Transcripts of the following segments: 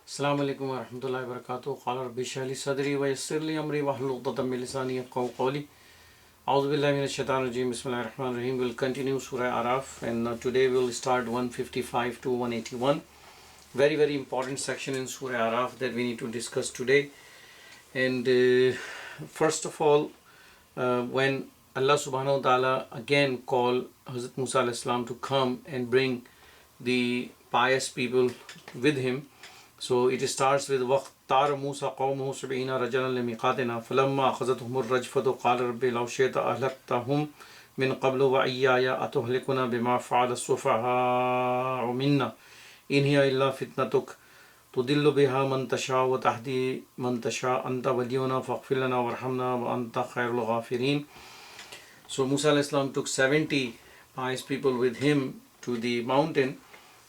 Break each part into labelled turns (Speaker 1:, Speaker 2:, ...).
Speaker 1: अस्सलाम वालेकुम वरहमतुल्लाहि वबरकातुहू क़ाल रब्बि इश्रह ली सदरी वयस्सिर ली अमरी वहलुल उक़दतम मिन लिसानी यफ़क़हू क़ौली अऊज़ु बिल्लाहि मिनश शैतानिर रजीम बिस्मिल्लाहिर रहमानिर रहीम. We'll continue Surah Araf, and today we'll start 155 to 181. Very important section in Surah Araf that we need to discuss today. And first of all, when Allah subhanahu wa ta'ala again called Hazrat Musa alayhi salam to come and bring the pious people with him, so it starts with وَاخْتَارَ مُوسَى قَوْمَهُ سَبْعِينَ رَجُلًا لِمِيقَاتِنَا فَلَمَّا أَخَذَتْهُمُ الرَّجْفَةُ قَالَ رَبِّ لَوْ شِئْتَ أَهْلَكْتَهُمْ مِنْ قَبْلُ وَإِيَّايَ أَتُهْلِكُنَا بِمَا فَعَلَ السُّفَهَاءُ مِنَّا إِنْ هِيَ إِلَّا فِتْنَتُكَ تُضِلُّ بِهَا مَنْ تَشَاءُ وَتَهْدِي مَنْ تَشَاءُ أَنْتَ وَلِيُّنَا فَاغْفِرْ لَنَا وَارْحَمْنَا وَأَنْتَ خَيْرُ الْغَافِرِينَ. So Musa alayhi salam took 70 pious people with him to the mountain,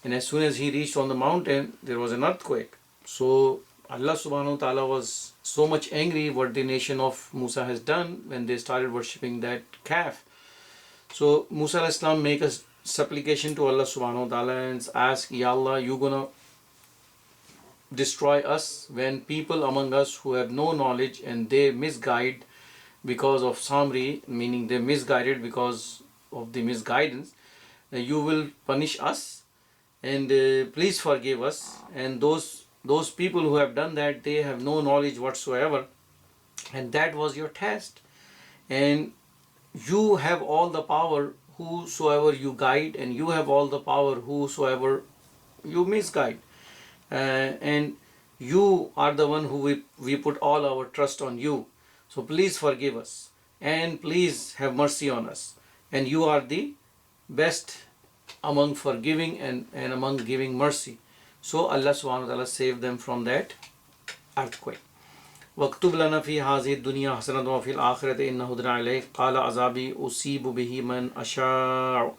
Speaker 1: and as soon as he reached on the mountain, there was an earthquake. So Allah subhanahu wa ta'ala was so much angry what the nation of Musa has done when they started worshipping that calf. So Musa alayhi salam make a supplication to Allah subhanahu wa ta'ala and ask, Ya Allah, you gonna destroy us when people among us who have no knowledge and they misguide because of Samri, meaning they misguided because of the misguidance, you will punish us, and please forgive us. And those people who have done that, they have no knowledge whatsoever, and that was your test. And you have all the power whosoever you guide, and you have all the power whosoever you misguide. And you are the one who we put all our trust on you. So please forgive us and please have mercy on us. And you are the best among forgiving and among giving mercy. So Allah subhanahu wa ta'ala saved them from that earthquake. وَاكْتُبْ لَنَا فِي هَذِهِ الدُّنْيَا حَسَنَةً وَفِي الْآخِرَةِ إِنَّ هُدْنَا إِلَيْكَ قَالَ عَذَابِي أُصِيبُ بِهِ مَنْ أَشَاءُ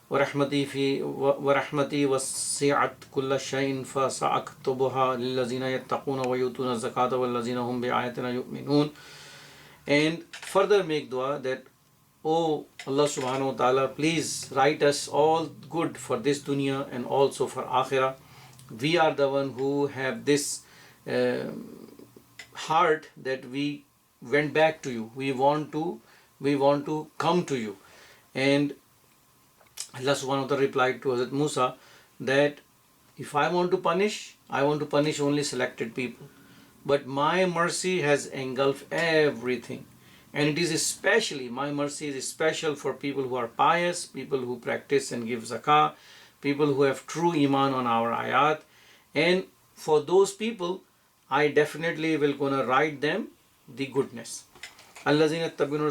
Speaker 1: ورحمتي وسعت كل شيء فسأكتبها للذين يتقون ويؤتون الزكاة والذين هم بآياتنا يؤمنون. And further make dua that, oh Allah subhanahu wa ta'ala, please write us all good for this dunya and also for akhirah. We are the one who have this heart that we went back to you. We want to come to you. And Allah subhanahu wa ta'ala replied to Hazrat Musa that if I want to punish, I want to punish only selected people. But my mercy has engulfed everything. And it is especially, my mercy is special for people who are pious, people who practice and give zakah, people who have true iman on our ayat. And for those people, I definitely will gonna write them the goodness. الَّذِينَ يَتَّبِعُونَ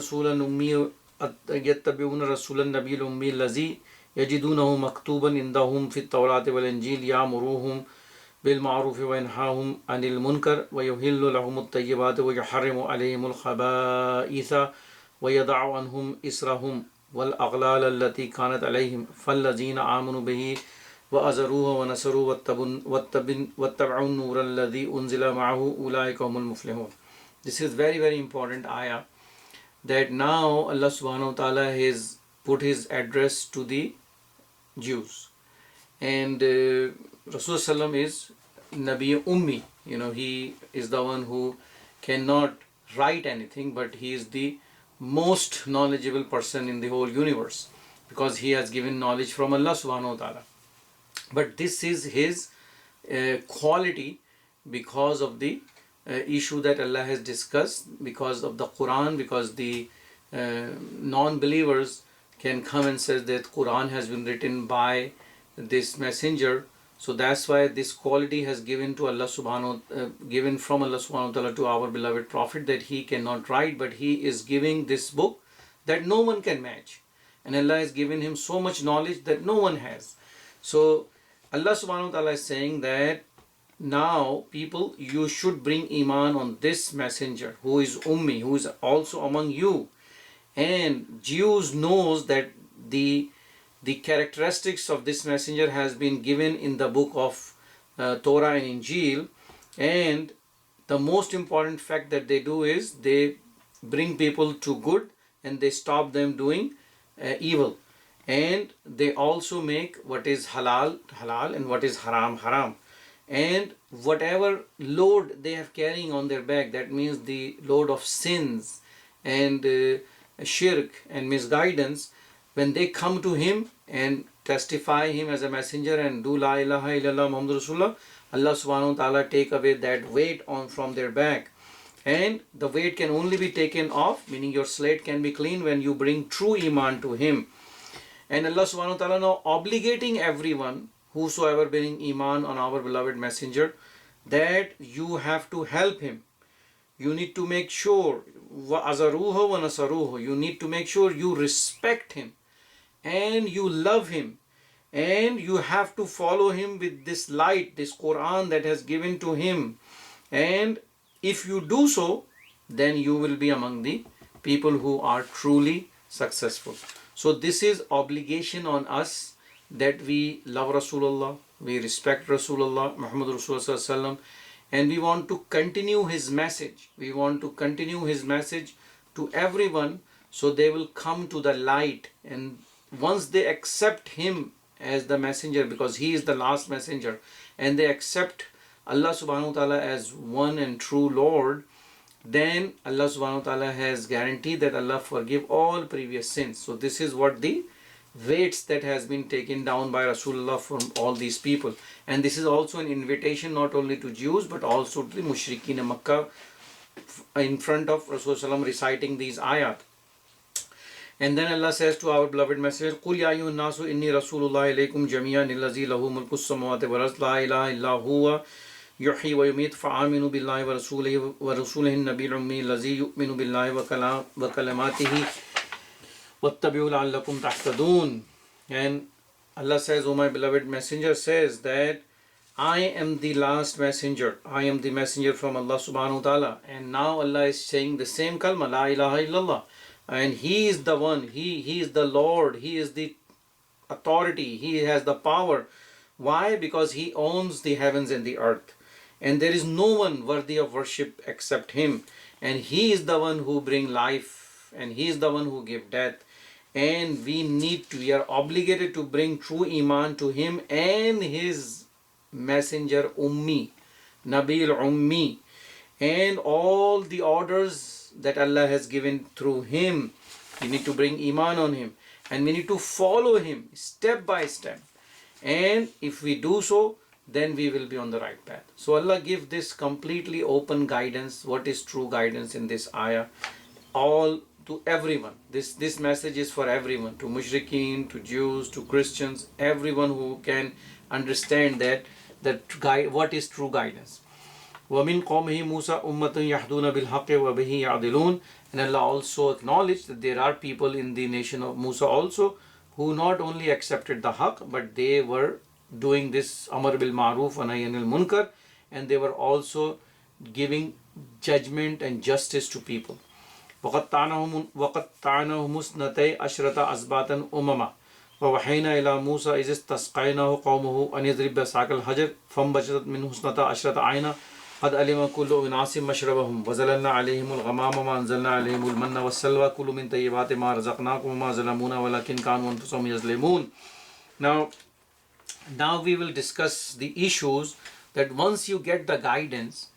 Speaker 1: رَسُولَ النَّبِيَّ الْأُمِّيَّ الَّذِي يَجِدُونَهُ مَكْتُوبًا عِندَهُمْ فِي التَّوْرَاةِ وَالْإِنْجِيلِ يَأْمُرُهُمْ بالمعروف وينهاهم عن المنكر ويحل لهم الطيبات ويحرم عليهم الخبائث ويضع عنهم إصرهم والأغلال التي كانت عليهم فالذين آمنوا به وأزروه ونصروا واتبعوا النور الذي أنزل معه أولئك هم المفلحون. This is very important ayah, that now Allah subhanahu wa ta'ala has put his address to the Jews. And Rasul Sallam is Nabi Ummi. He is the one who cannot write anything, but he is the most knowledgeable person in the whole universe, because he has given knowledge from Allah subhanahu wa ta'ala. But this is his quality because of the issue that Allah has discussed, because of the Quran, because the non-believers can come and say that Quran has been written by this messenger. So that's why this quality has given from Allah subhanahu wa ta'ala to our beloved prophet, that he cannot write, but he is giving this book that no one can match. And Allah has given him so much knowledge that no one has. So Allah subhanahu wa ta'ala is saying that now people, you should bring iman on this messenger who is Ummi, who is also among you. And Jews knows that the characteristics of this messenger has been given in the book of Torah and Injil. And the most important fact that they do is they bring people to good and they stop them doing evil. And they also make what is halal halal and what is haram haram. and whatever load they have carrying on their back, that means the load of sins and shirk and misguidance, when they come to him and testify him as a messenger and do la ilaha illallah Muhammad Rasulullah, Allah subhanahu wa ta'ala take away that weight on from their back. And the weight can only be taken off, meaning your slate can be clean, when you bring true iman to him. And Allah subhanahu wa ta'ala now obligating everyone whosoever bring iman on our beloved messenger, that you have to help him. You need to make sure وَأَزَرُوهُ وَنَصَرُوهُ, you need to make sure you respect him and you love him, and you have to follow him with this light, this Quran that has given to him. And if you do so, then you will be among the people who are truly successful. So this is obligation on us, that we love Rasulullah, we respect Rasulullah, Muhammad Rasulullah, and we want to continue his message. We want to continue his message to everyone, so they will come to the light. And once they accept him as the messenger, because he is the last messenger, and they accept Allah subhanahu wa ta'ala as one and true Lord, then Allah subhanahu wa ta'ala has guaranteed that Allah forgive all previous sins. So this is what the weights that has been taken down by Rasulullah from all these people. And this is also an invitation not only to Jews but also to the Mushrikeen in Makkah, in front of Rasulullah reciting these ayat. And then Allah says to our beloved messenger, قُلْ يَا أَيُّهَا النَّاسُ إِنِّي رَسُولُ اللَّهِ إِلَيْكُمْ جَمِيعًا الَّذِي لَهُ مُلْكُ السَّمَاوَاتِ وَالْأَرْضِ لَا إِلَهَ إِلَّا هُوَ يُحْيِي وَيُمِيتُ فَآمِنُوا بِاللَّهِ وَرَسُولِهِ النَّبِيِّ الْأُمِّيِّ الَّذِي يُؤْمِنُ بِاللَّهِ وَكَلِمَاتِهِ وَاتَّبِعُوا لَعَلَّكُمْ تَهْتَدُونَ. And Allah says, O my beloved messenger says that I am the last messenger. I am the messenger from Allah subhanahu wa ta'ala. And now Allah is saying the same kalma, La ilaha illallah. And he is the one, he is the Lord, he is the authority, he has the power. Why? Because he owns the heavens and the earth. And there is no one worthy of worship except him. And he is the one who brings life, and he is the one who gives death. And we are obligated to bring true iman to him and his messenger Ummi, Nabil Ummi, and all the orders that Allah has given through him. We need to bring iman on him, and we need to follow him step by step. And if we do so, then we will be on the right path. So Allah give this completely open guidance, what is true guidance in this ayah, all to everyone. This message is for everyone, to Mushrikeen, to Jews, to Christians, everyone who can understand that what is true guidance. وَمِنْ قَوْمِهِ مُوسَى أُمَّةٌ يَهْدُونَ بِالْحَقِّ وَبِهِ يَعْدِلُونَ. And Allah also acknowledged that there are people in the nation of Musa also who not only accepted the haqq, but they were doing this Amar bil Ma'ruf wa Nahy anil Munkar, and they were also giving judgment and justice to people. وَقَدْ طَعَنَهُمُ اثْنَتَيْ عَشْرَةَ أَسْبَاطًا أُمَمًا وَوَحَيْنَا إِلَى مُوسَى إِذِ اسْتَسْقَيْنَاهُ قَوْمَهُ أَنِ اضْرِب بِّعَصَاكَ الْحَجَرَ فَانبَجَسَتْ مِنْهُ اثْنَتَا عَشْرَةَ عَيْنًا قَدْ عَلِمَ كُلُّ أُنَاسٍ مَشْرَبَهُمْ وَظَلَلْنَا عَلَيْهِمُ الْغَمَامَ وَأَنزَلْنَا عَلَيْهِمُ الْمَنَّ وَالسَّلْوَىٰ كُلُوا مِنْ طَيِّبَاتِ مَا رَزَقْنَاكُمْ وَمَا ظَلَمُونَا وَلَكِنْ كَانُوا أَنفُسَهُمْ يَظْلِمُونَ. Now we will discuss the issues that once you get the guidance,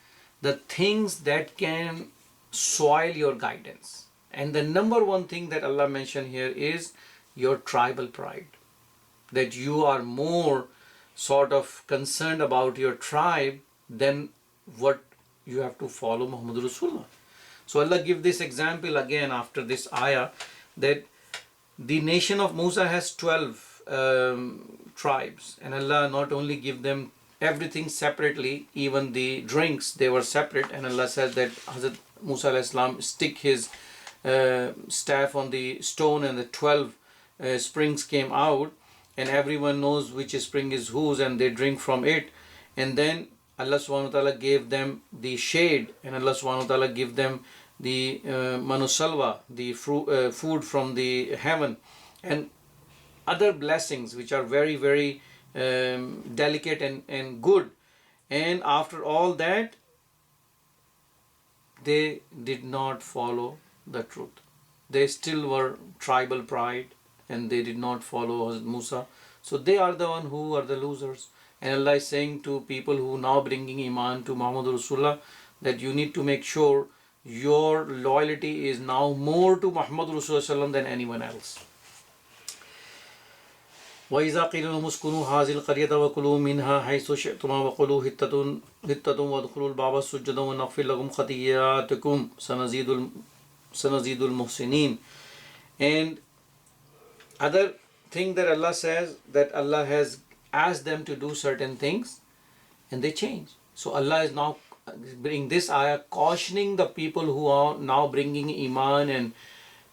Speaker 1: the things that can soil your guidance. And the number one thing that Allah mentioned here is your tribal pride. That you are more sort of concerned about your tribe than what you have to follow Muhammad Rasulullah. So Allah give this example again after this ayah, that the nation of Musa has 12 tribes, and Allah not only give them everything separately, even the drinks, they were separate. And Allah says that Hazrat Musa alayhi salam stick his staff on the stone, and the 12 springs came out, and everyone knows which spring is whose, and they drink from it. And then Allah subhanahu wa ta'ala gave them the shade, and Allah subhanahu wa ta'ala give them the manusalva, the food from the heaven, and other blessings which are very, very delicate and good. And after all that, they did not follow the truth. They still were tribal pride, and they did not follow Hazrat Musa. So they are the one who are the losers. And Allah is saying to people who now bringing Iman to Muhammad Rasulullah that you need to make sure your loyalty is now more to Muhammad Rasulullah than anyone else. وَإِذَا قِيلَ لَهُمُ اسْكُنُوا هَٰذِهِ الْقَرْيَةَ وَكُلُوا مِنْهَا حَيْثُ شِئْتُمْ وَقُولُوا حِطَّةٌ وَادْخُلُوا الْبَابَ سُجَّدًا وَنَغْفِرْ لَكُمْ خَطِيئَاتِكُمْ سَنَزِيدُ الْمُحْسِنِينَ. And other thing that Allah says, that Allah has asked them to do certain things and they change. So Allah is now bringing this ayah cautioning the people who are now bringing Iman and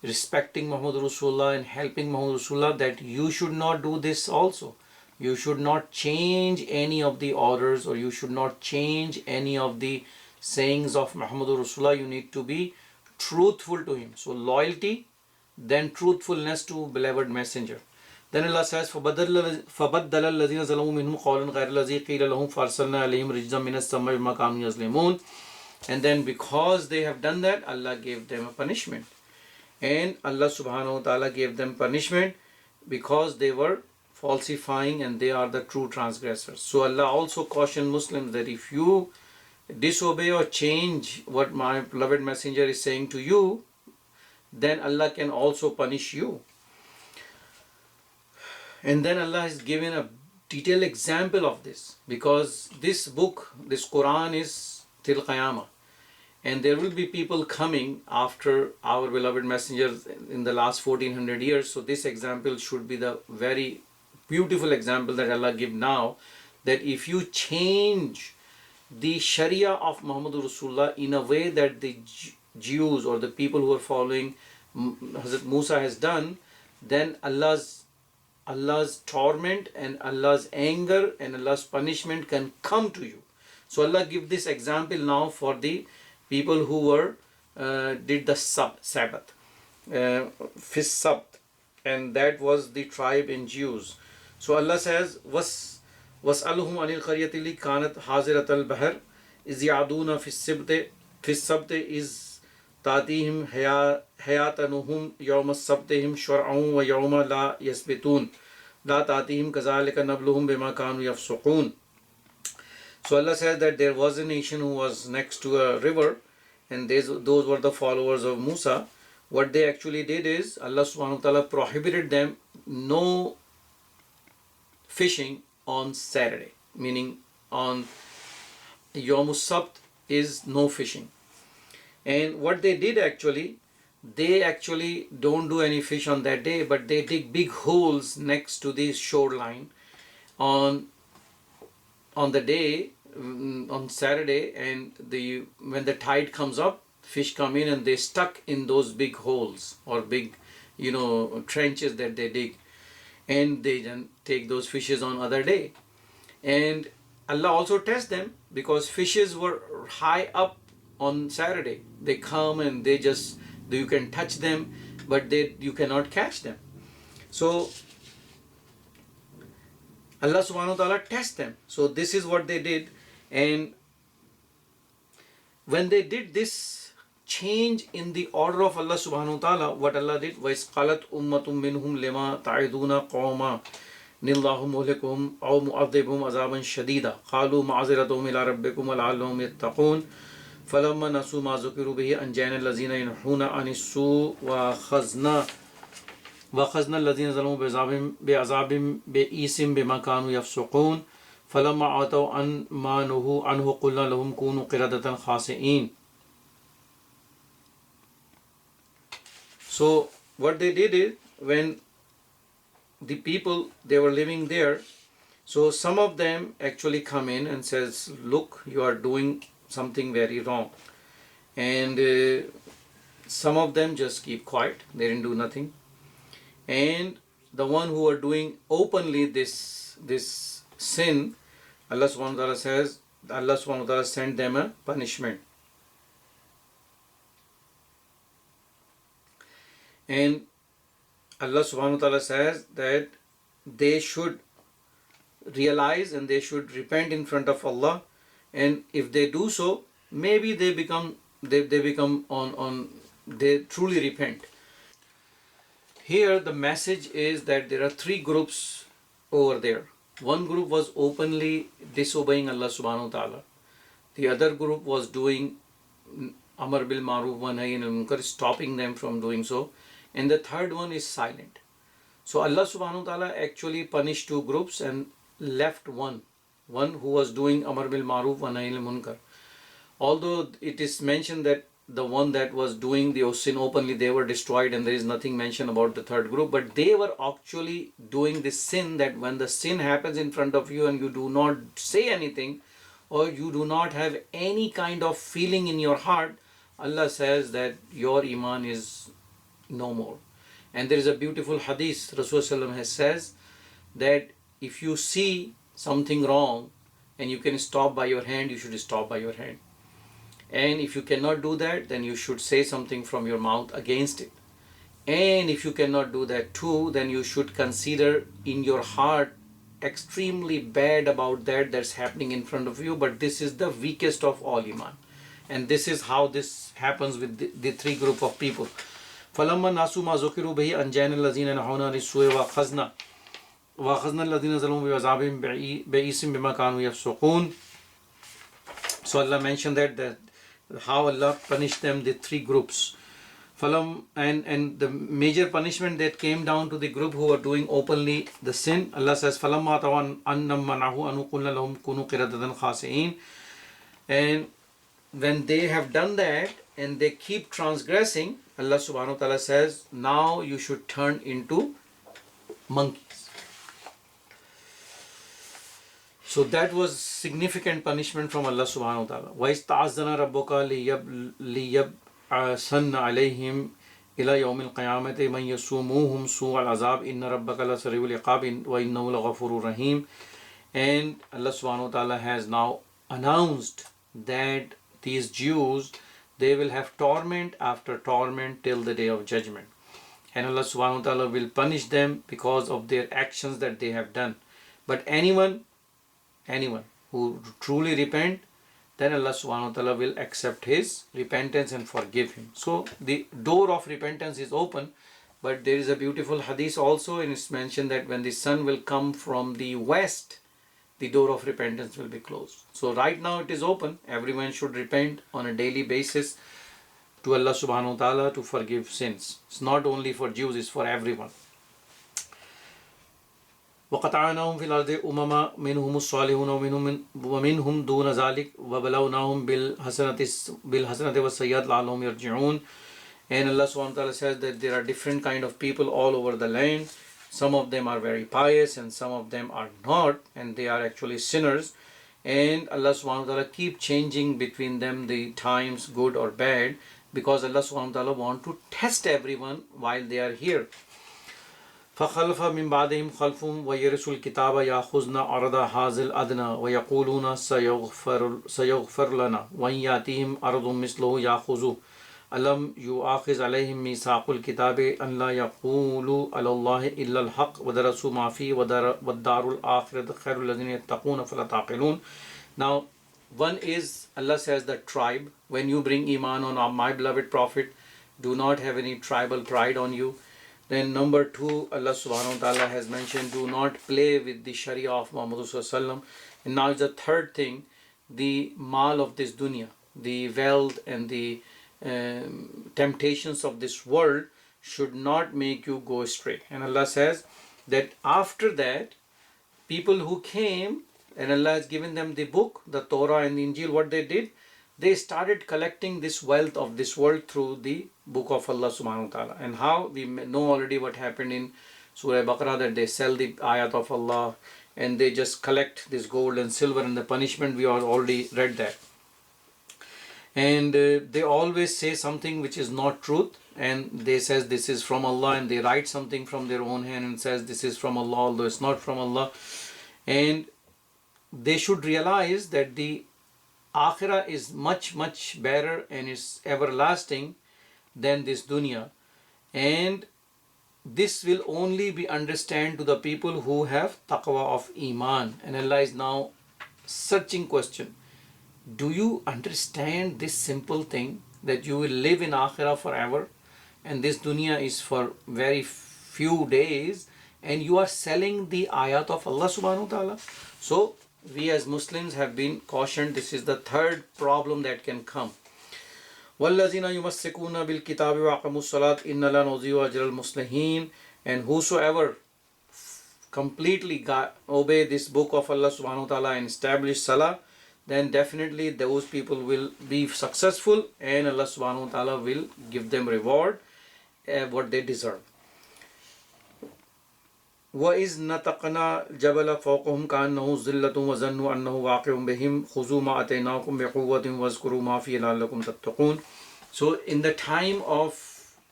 Speaker 1: respecting Muhammad Rasulullah and helping Muhammad Rasulullah that you should not do this also. You should not change any of the orders, or you should not change any of the sayings of Muhammad Rasulullah. You need to be truthful to him. So loyalty, then truthfulness to beloved messenger. Then Allah says, فَبَدَّلَ الَّذِينَ ظَلَمُوا مِنْهُمْ قَوْلًا غَيْرَ الَّذِي قِيلَ لَهُمْ فَأَرْسَلْنَا عَلَيْهِمْ رِجْزًا مِنَ السَّمَاءِ بِمَا كَانُوا يَظْلِمُونَ. And then because they have done that, Allah gave them a punishment. And Allah subhanahu wa ta'ala gave them punishment because they were falsifying and they are the true transgressors. So Allah also cautioned Muslims that if you disobey or change what my beloved messenger is saying to you, then Allah can also punish you. And then Allah has given a detailed example of this, because this book, this Quran, is till Qiyamah. And there will be people coming after our beloved messengers in the last 1400 years. So this example should be the very beautiful example that Allah give now, that if you change the Sharia of Muhammad Rasulullah in a way that the Jews or the people who are following Hazrat Musa has done, then Allah's torment and Allah's anger and Allah's punishment can come to you. So Allah give this example now for the people who were did the Sabbath, feast Sabbath, and that was the tribe in Jews. So Allah says, وَاسْأَلُهُمْ عَنِ الْقَرْيَةِ الَّتِي كَانَتْ حَاضِرَةَ الْبَحْرِ إِذْ يَعْدُونَ فِي السَّبْتِ إِذْ تَأْتِيهِمْ حَيَاتُهُمْ يَوْمَ سَبْتِهِمْ شُرَعًا وَيَوْمَ لَا يَسْبِتُونَ لَا تَأْتِيهِمْ كَذَلِكَ نَبْلُوهُمْ بِمَا كَانُوا يَفْسُقُونَ. So Allah says that there was a nation who was next to a river, and those were the followers of Musa. What they actually did is Allah subhanahu wa ta'ala prohibited them no fishing on Saturday, meaning on Yawm Sabt is no fishing. And what they did actually, they actually don't do any fish on that day, but they dig big holes next to the shoreline on the day, on Saturday, and when the tide comes up, fish come in and they stuck in those big holes or big trenches that they dig, and they then take those fishes on other day. And Allah also tests them, because fishes were high up on Saturday. They come and you can touch them, but you cannot catch them. So Allah subhanahu wa ta'ala tests them. So this is what they did. And when they did this change in the order of Allah subhanahu wa ta'ala, what Allah did, وَإِذْ قَالَتْ أُمَّةٌ مِّنْهُمْ لِمَا تَعِدُونَ قَوْمًا نِلَّهُ مُهْلِكُهُمْ أَوْ مُعَذِّبُهُمْ عَذَابًا شَدِيدًا قَالُوا مَعْذِرَةً إِلَىٰ رَبِّكُمْ وَلَعَلَّهُمْ يَتَّقُونَ فَلَمَّا نَسُوا مَا ذُكِّرُوا بِهِ أَنجَيْنَا الَّذِينَ يَنْهُونَ عَنِ السُّوءِ وَأَخَذْنَا الَّذِينَ ظَلَمُوا بِعَذَابٍ بَئِيسٍ بِمَا كَانُوا يَفْسُقُونَ فَلَمَّا عَتَوْا عَنْ مَا نُهُوا عَنْهُ قُلْنَا لَهُمْ كُونُوا قِرَدَةً خَاسِئِينَ. So what they did is, when the people, they were living there, so some of them actually come in and says, look, you are doing something very wrong. And some of them just keep quiet, they didn't do nothing. And the one who are doing openly this sin, Allah subhanahu wa ta'ala says, Allah subhanahu wa ta'ala sent them a punishment. And Allah subhanahu wa ta'ala says that they should realize and they should repent in front of Allah, and if they do so, maybe they truly repent. Here the message is that there are three groups over there. One group was openly disobeying Allah subhanahu wa ta'ala. The other group was doing Amar bil Maruf wa Nahy anil Munkar, stopping them from doing so. And the third one is silent. So Allah subhanahu wa ta'ala actually punished two groups and left one who was doing Amar bil Maruf wa Nahy anil Munkar. Although it is mentioned that the one that was doing the sin openly, they were destroyed, and there is nothing mentioned about the third group, but they were actually doing this sin, that when the sin happens in front of you and you do not say anything, or you do not have any kind of feeling in your heart, Allah says that your iman is no more. And there is a beautiful hadith, Rasulullah has says that if you see something wrong and you can stop by your hand, you should stop by your hand. And if you cannot do that, then you should say something from your mouth against it. And if you cannot do that too, then you should consider in your heart extremely bad about that's happening in front of you. But this is the weakest of all iman. And this is how this happens with the three group of people. فَلَمَّا نَاسُوا مَا ذُكِرُوا بِهِ أَنْجَيْنَا الَّذِينَ نَهَوْا عَنِ السُّوءِ وَأَخَذْنَا الَّذِينَ ظَلَمُوا بِعَذَابٍ بَئِيسٍ بِمَا كَانُوا يَفْسُقُونَ. So Allah mentioned that how Allah punished them, the three groups. And the major punishment that came down to the group who were doing openly the sin, Allah says, فَلَمَّا تَوَنْ أَنَّمْ مَنَعُوا أَنُ قُلْنَا لَهُمْ كُونُوا قِرَدَةً خَاسِئِينَ. And when they have done that and they keep transgressing, Allah subhanahu wa ta'ala says, now you should turn into monkeys. So that was significant punishment from Allah subhanahu wa ta'ala. وَإِسْتَعَذَّنَا رَبُّكَ لِيَبْعَثَنَّ عَلَيْهِمْ إِلَى يَوْمِ الْقِيَامَةِ مَنْ يَسُومُوهُمْ سُوءَ الْعَذَابِ إِنَّ رَبَّكَ لَسَرِيعُ الْعِقَابِ وَإِنَّهُ لَغَفُورٌ رَحِيمٌ. And Allah subhanahu wa ta'ala has now announced that these Jews, they will have torment after torment till the day of judgment. And Allah subhanahu wa ta'ala will punish them because of their actions that they have done. But anyone who truly repent, then Allah subhanahu wa ta'ala will accept his repentance and forgive him. So the door of repentance is open, but there is a beautiful hadith also, and it's mentioned that when the sun will come from the west, the door of repentance will be closed. So right now it is open. Everyone should repent on a daily basis to Allah subhanahu wa ta'ala to forgive sins. It's not only for Jews, it's for everyone. وَقَطَعْنَاهُمْ فِي الْأَرْضِ أُمَمًا مِنْهُمُ الصَّالِحُونَ وَمِنْهُمْ دُونَ ذَلِكَ وَبَلَوْنَاهُمْ بِالْحَسَنَةِ وَالسَّيِّئَةِ لَعَلَّهُمْ يَرْجِعُونَ. And Allah subhanahu wa ta'ala says that there are different kind of people all over the land. Some of them are very pious and some of them are not, and they are actually sinners. And Allah subhanahu wa ta'ala keep changing between them the times, good or bad, because Allah subhanahu wa ta'ala want to test everyone while they are here. فَخَلَفَ مِنْ بَعْدِهِمْ خَلْفٌ وَيَرِثُوا الْكِتَابَ يَأْخُذْنَ عَرَضَ هَذَا الْأَدْنَى وَيَقُولُونَ سَيُغْفَرُ لَنَا وَإِنْ يَأْتِهِمْ عَرْضٌ مِثْلُهُ يَأْخُذُوهُ أَلَمْ يُؤَاخِذْ عَلَيْهِمْ مِيثَاقُ الْكِتَابِ أَنْ لَا يَقُولُوا عَلَى اللَّهِ إِلَّا الْحَقَّ وَدَرَسُوا مَا فِيهِ وَالدَّارُ الْآخِرَةُ خَيْرُ لِلَّذِينَ يَتَّقُونَ فَلَا تَعْقِلُونَ. Now, one is, Allah says, the tribe. When you bring iman on my beloved Prophet, do not have any tribal pride on you. Then number two, Allah subhanahu wa ta'ala has mentioned, do not play with the Sharia of Muhammad sallallahu alaihi wasallam. And now is the third thing, the mal of this dunya, the wealth and the temptations of this world should not make you go astray. And Allah says that after that, people who came and Allah has given them the book, the Torah and the Injil, what they did, they started collecting this wealth of this world through the book of Allah subhanahu wa ta'ala. And how we know already what happened in Surah Baqarah, that they sell the ayat of Allah and they just collect this gold and silver, and the punishment we already read that. And they always say something which is not truth, and they says this is from Allah, and they write something from their own hand and says this is from Allah, although it's not from Allah. And they should realize that the Akhirah is much, much better and is everlasting than this dunya. And this will only be understood to the people who have taqwa of iman. And Allah is now searching question. Do you understand this simple thing, that you will live in Akhirah forever, and this dunya is for very few days, and you are selling the ayat of Allah subhanahu wa ta'ala. So we as Muslims have been cautioned. This is the third problem that can come. وَالَّذِينَ يُمَسِّكُونَ بِالْكِتَابِ وَأَقَامُوا الصَّلَاةَ إِنَّ لَا نُضِيعُ أَجْرَ الْمُصْلِحِينَ. And whosoever completely obey this book of Allah subhanahu wa ta'ala and establish salah, then definitely those people will be successful, and Allah subhanahu wa ta'ala will give them reward what they deserve. وَإِذْ نَتَقْنَا الْجَبَلَ فَوْقَهُمْ كَأَنَّهُ ظِلَّةٌ وَظَنُّوا أَنَّهُ واقع بِهِمْ خُذُوا مَا آتَيْنَاكُمْ بِقُوَّةٍ وَاذْكُرُوا مَا فِيهِ لَعَلَّكُمْ تَتَّقُونَ. So in the time of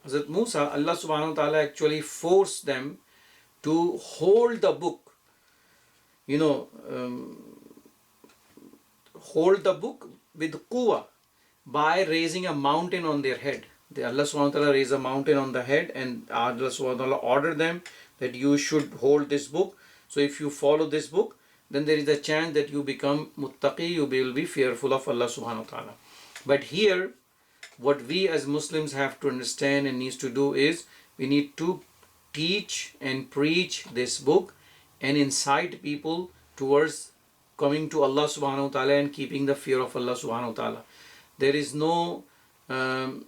Speaker 1: Hazrat Musa, Allah subhanahu wa ta'ala actually forced them to hold the book, hold the book with quwwah by raising a mountain on their head. Allah subhanahu wa ta'ala raised a mountain on the head, and Allah subhanahu wa ta'ala ordered them that you should hold this book. So if you follow this book, then there is a chance that you become muttaqi, you will be fearful of Allah subhanahu wa ta'ala. But here, what we as Muslims have to understand and needs to do is, we need to teach and preach this book and incite people towards coming to Allah subhanahu wa ta'ala and keeping the fear of Allah subhanahu wa ta'ala. There is no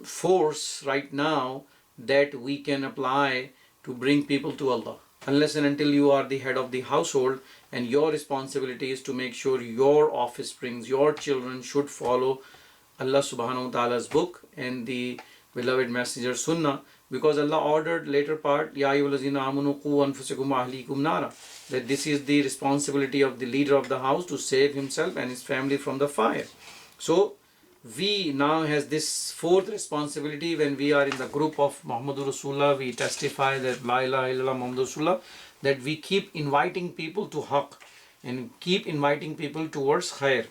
Speaker 1: force right now that we can apply to bring people to Allah, unless and until you are the head of the household, and your responsibility is to make sure your offsprings, your children should follow Allah subhanahu wa ta'ala's book and the beloved messenger sunnah, because Allah ordered later part, Ya ayyuhallazina amanu qu anfusakum wa ahlikum nara, that this is the responsibility of the leader of the house to save himself and his family from the fire. So we now has this fourth responsibility. When we are in the group of Muhammadur Rasulullah, we testify that La ilaha illallah Muhammadur Rasulullah, that we keep inviting people to haqq and keep inviting people towards khair.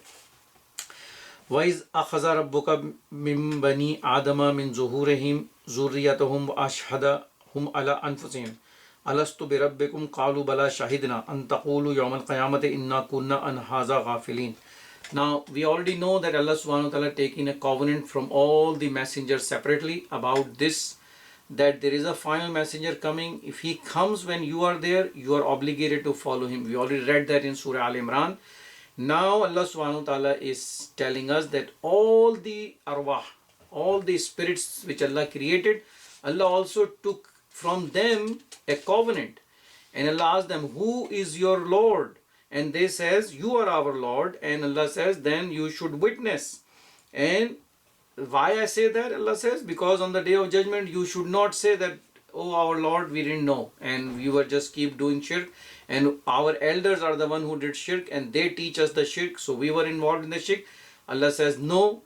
Speaker 1: وَإِذْ أَخَذَ رَبُّكَ مِنْ بَنِي آدَمَ مِنْ ظُهُورِهِمْ ذُرِّيَّتَهُمْ وَأَشْهَدَهُمْ عَلَىٰ أَنفُسِهِمْ أَلَسْتُ بِرَبِّكُمْ قَالُوا بَلَىٰ شَهِدْنَا أَن تَقُولُوا يَوْمَ الْقِيَامَةِ إِنَّا كُنَّا عَنْ هَٰذَا غَافِلِينَ. Now we already know that Allah subhanahu wa ta'ala taking a covenant from all the messengers separately about this, that there is a final messenger coming. If he comes when you are there, you are obligated to follow him. We already read that in Surah Al-Imran. Now Allah subhanahu wa ta'ala is telling us that all the arwah, all the spirits which Allah created, Allah also took from them a covenant. And Allah asked them, who is your Lord? And they says, you are our Lord. And Allah says, then you should witness. And why I say that? Allah says, because on the day of judgment, you should not say that, oh, our Lord, we didn't know, and we were just keep doing shirk, and our elders are the one who did shirk, and they teach us the shirk, so we were involved in the shirk. Allah says, no,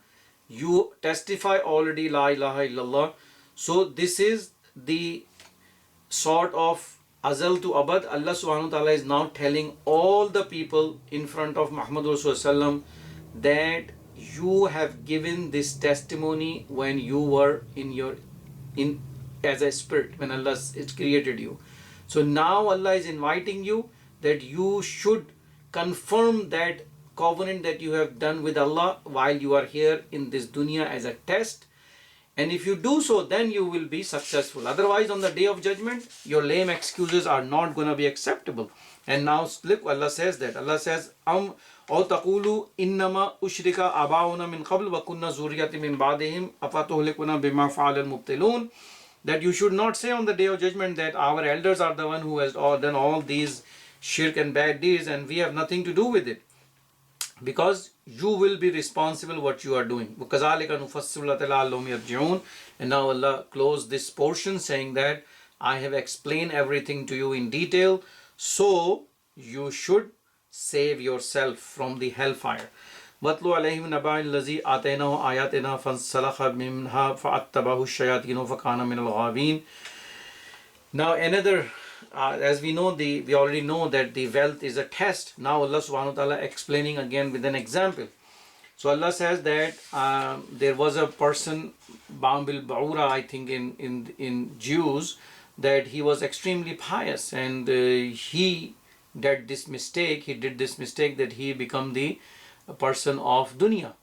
Speaker 1: you testify already La ilaha illallah. So this is the sort of Azal to Abad. Allah subhanahu wa ta'ala is now telling all the people in front of Muhammad Rasulullah that you have given this testimony when you were in as a spirit, when Allah created you. So now Allah is inviting you that you should confirm that covenant that you have done with Allah while you are here in this dunya as a test. And if you do so, then you will be successful. Otherwise, on the day of judgment, your lame excuses are not going to be acceptable. And now look, Allah says that. Allah says, أَوْ تَقُولُوا إِنَّمَا أُشْرِكَ آبَاؤُنَا مِنْ قَبْلُ وَكُنَّا ذُرِّيَّةً مِنْ بَعْدِهِمْ أَفَتُهْلِكُنَا بِمَا فَعَلَ الْمُبْطِلُونَ. That you should not say on the day of judgment that our elders are the one who has done all these shirk and bad deeds and we have nothing to do with it. Because you will be responsible what you are doing. And now Allah closed this portion saying that I have explained everything to you in detail, so you should save yourself from the hellfire. وَاتْلُ عَلَيْهِمْ نَبَأَ الَّذِي آتَيْنَاهُ آيَاتِنَا فَانْسَلَخَ مِنْهَا فَأَتَّبَعَهُ الشَّيَاطِينُ فَكَانَ مِنَ الْغَاوِينَ. Now another, as we know, we already know that the wealth is a test. Now Allah subhanahu wa ta'ala explaining again with an example. So Allah says that there was a person, Bambil Ba'ura, I think in Jews, that he was extremely pious, and he did this mistake that he become the person of dunya,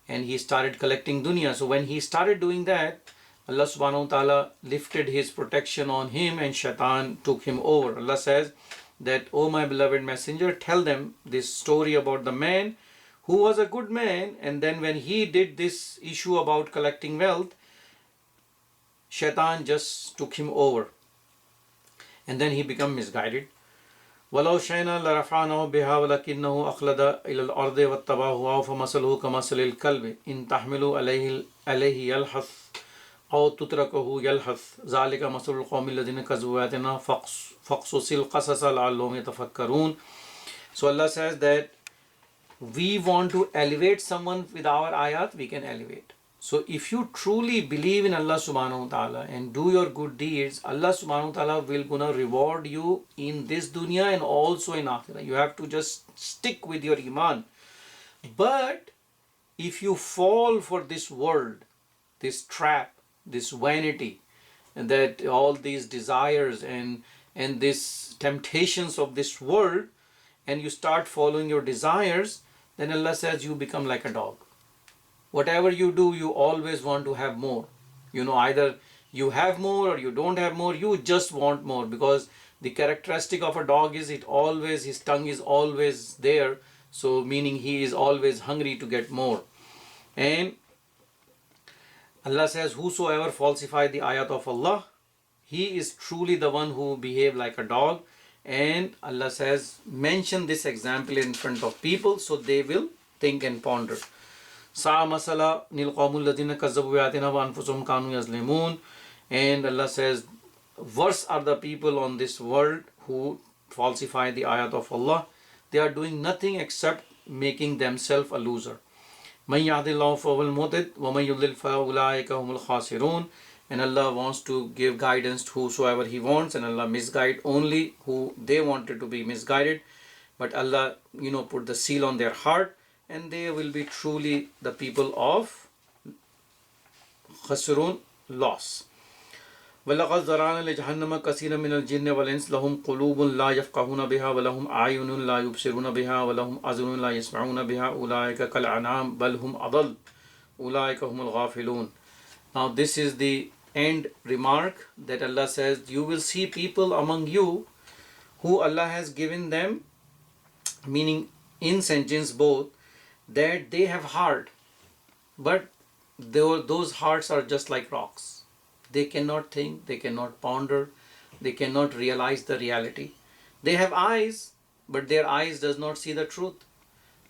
Speaker 1: and he started collecting dunya. So when he started doing that, Allah subhanahu wa ta'ala lifted his protection on him and shaitan took him over. Allah says that, "O my beloved messenger, tell them this story about the man who was a good man, and then when he did this issue about collecting wealth, shaitan just took him over and then he became misguided. وَلَوْ شَيْنَا لَرَفَعْنَهُ بِهَا وَلَكِنَّهُ أَخْلَدَ إِلَى الْأَرْضِ وَاتَّبَعَ هَوَاهُ فَمَثَلُهُ كَمَثَلِ الْكَلْبِ إِنْ تَحْمِلُ عَلَيْهِ يَلْهَثْ أَوْ تُتْرَكْهُ يَلْهَثْ ذَلِكَ مَثَلُ الْقَوْمِ الَّذِينَ كَذَّبُوا بِآيَاتِنَا فَاقْصُصِ الْقَصَصَ لَعَلَّهُمْ يَتَفَكَّرُونَ. So Allah says that we want to elevate someone with our ayat, we can elevate. So if you truly believe in Allah subhanahu wa ta'ala and do your good deeds, Allah subhanahu wa ta'ala will gonna reward you in this dunya and also in akhirah. You have to just stick with your iman. But if you fall for this world, this trap, this vanity, and that all these desires and these temptations of this world, and you start following your desires, then Allah says you become like a dog. Whatever you do, you always want to have more. Either you have more or you don't have more, you just want more, because the characteristic of a dog is his tongue is always there, so meaning he is always hungry to get more. And Allah says, whosoever falsify the ayat of Allah, he is truly the one who behave like a dog. And Allah says, mention this example in front of people so they will think and ponder. Sa masala nil qawmul ladina kazzabu biayatina wa anfusahum kanu yazlimun. And Allah says, worse are the people on this world who falsify the ayat of Allah. They are doing nothing except making themselves a loser. Man yahdillahu fahuwal muhtad wa man yudlil fa ulaika humul khasirun. And Allah wants to give guidance to whosoever He wants, and Allah misguide only who they wanted to be misguided. But Allah, put the seal on their heart, and they will be truly the people of khasirun, loss. وَلَقَدْ ذَرَعْنَا لِجَهَنَّمَ كَثِيرًا مِنَ الْجِنِّ وَالْإِنسِ لَهُمْ قُلُوبٌ لَا يَفْقَهُونَ بِهَا وَلَهُمْ أَعْيُنٌ لَا يُبْصِرُونَ بِهَا وَلَهُمْ أَذُنٌ لَا يَسْمَعُونَ بِهَا أُولَٰئِكَ كَالْأَنْعَامِ بَلْ هُمْ أَضَلُّ أُولَٰئِكَ هُمُ الْغَافِلُونَ. Now this is the end remark that Allah says, you will see people among you who Allah has given them, meaning in sentence both, that they have heart, but those hearts are just like rocks. They cannot think, they cannot ponder, they cannot realize the reality. They have eyes, but their eyes does not see the truth.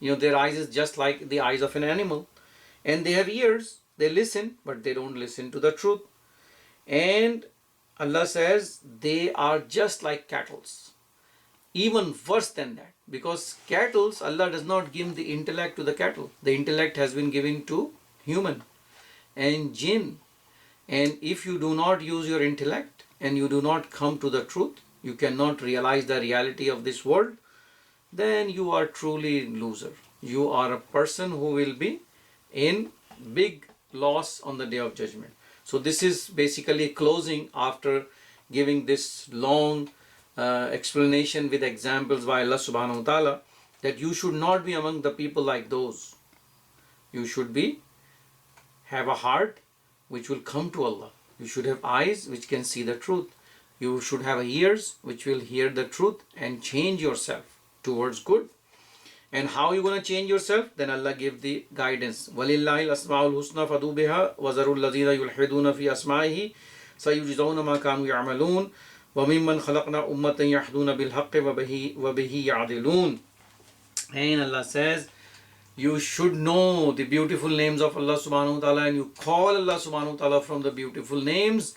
Speaker 1: Their eyes is just like the eyes of an animal. And they have ears, they listen, but they don't listen to the truth. And Allah says they are just like cattle. Even worse than that, because cattle, Allah does not give the intellect to the cattle. The intellect has been given to human and jinn. And if you do not use your intellect and you do not come to the truth, you cannot realize the reality of this world, then you are truly loser. You are a person who will be in big loss on the day of judgment. So this is basically closing after giving this long explanation with examples by Allah subhanahu wa ta'ala, that you should not be among the people like those. You should have a heart which will come to Allah. You should have eyes which can see the truth. You should have ears which will hear the truth and change yourself towards good. And how are you going to change yourself? Then Allah give the guidance. وَلِلَّهِ الْأَسْمَاءُ الْحُسْنَى فَادْعُوا بِهَا وَذَرُوا الَّذِينَ يُلْحِدُونَ فِي أَسْمَائِهِ سَيُجْزَوْنَ مَا كَانُوا يَعْمَلُونَ وَمِمَّنْ خَلَقْنَا أُمَّةً يَهْدُونَ بِالْحَقِّ وَبِهِ يَعْدِلُونَ. And Allah says, you should know the beautiful names of Allah subhanahu wa ta'ala, and you call Allah subhanahu wa ta'ala from the beautiful names,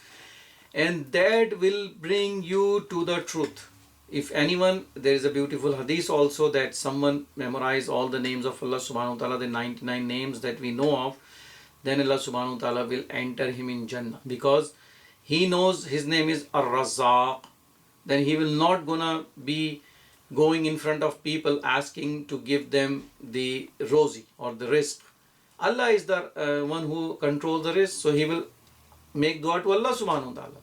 Speaker 1: and that will bring you to the truth. If anyone, there is a beautiful hadith also that someone memorize all the names of Allah subhanahu wa ta'ala, the 99 names that we know of, then Allah subhanahu wa ta'ala will enter him in Jannah, because he knows his name is Ar-Razzaq. Then he will not gonna be going in front of people asking to give them the rozi or the risk. Allah is the one who controls the risk, so he will make dua to Allah subhanahu wa ta'ala.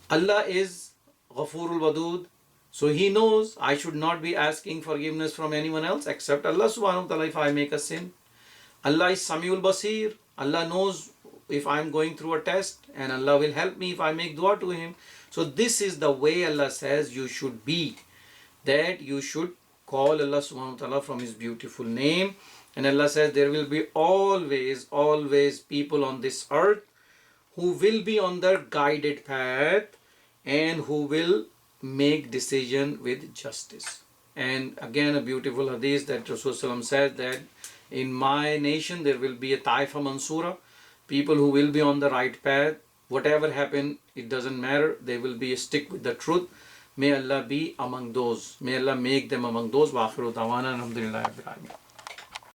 Speaker 1: Allah is Ghafurul Wadud, so he knows I should not be asking forgiveness from anyone else except Allah subhanahu wa ta'ala if I make a sin. Allah is Samiul Basir, Allah knows if I'm going through a test, and Allah will help me if I make dua to Him. So this is the way Allah says you should be, that you should call Allah subhanahu wa ta'ala from His beautiful name. And Allah says there will be always people on this earth who will be on the guided path and who will make decision with justice. And again, a beautiful hadith that Rasulullah said that in my nation there will be a Taifa Mansura, people who will be on the right path. Whatever happen, it doesn't matter. They will be stick with the truth. May Allah be among those. May Allah make them among those. Wa akhiru da'wana alhamdulillahi rabbil alamin.